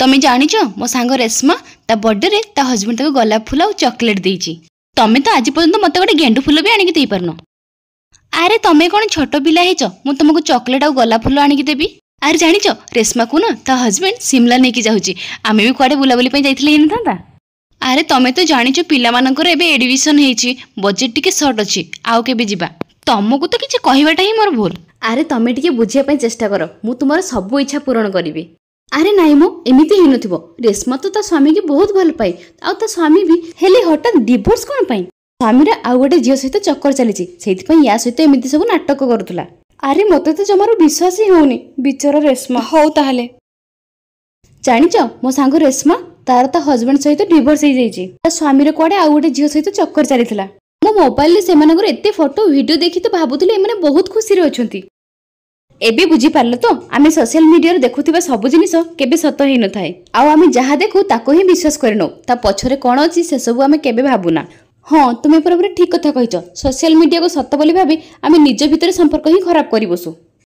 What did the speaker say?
तमे जानिच मो सांग रेशमा ता बर्थडे रे ता हस्बैंड को गोलाप फूल और चॉकलेट देइची। तमे तो आज पर्यंत मते गोटे गेंडु फूल भी आनिक देई परनो। अरे तमे कौन छोट पिला हेच मु तुमको चॉकलेट और गोलाप फूल आनिक देबी। अरे जानिच रेशमा को ना ता हस्बैंड सिमला नेकी जाउची। आमे भी कुआडे बुलाबुली पई जाइथिले हेन थांता। अरे तमे तो जानिच पिला मानकर एबे एडमिशन हेची, बजेट टिके शॉर्ट अछि, आउ केबे जिबा। तमको तो किछ कहिबाटा ही मोर भूल। अरे तमे टिके बुझिया पई चेष्टा करो, मु तुमर सब इच्छा पूर्ण करिबी। अरे नाई मो एमिति ही नथिबो। रेशमा तो ता स्वामी की बहुत भल पाई, आ ता स्वामी भी हेली हठात डिवोर्स कोन पाई। स्वामी रे आ गोटे झियो सहित चक्कर चलीची, सेति पई या सहित एमिति सब नाटक करूथला। अरे मते तो जमारो विश्वास ही होनी बिचारा रेशमा। हो ताहले जानिच मो सांग रेशमा तार ता हस्बैंड सहित डिवोर्स हो जाइची। ता स्वामी रे कोडे आ गोटे झियो सहित चक्कर चलीथला। मो मोबाइल रे सेमानकर एते फोटो वीडियो देखि तो भाबुथले एमाने बहुत खुशी रे अछंती। एबे बुझी पारलो तो आमे सोशल मीडिया रे देखुथिबा सब जिनिस केबे सत हेइ न थाए। आ आमे जहा देखु ताको ही विश्वास करनो, ता पछरे कोन अछि से सब आमे केबे भाबुना। हां तुमे पूरा ठीक कथा कहिचो। सोशल मीडिया को सत बोली भाबी आमे निज भितर संपर्क ही खराब करि बसु।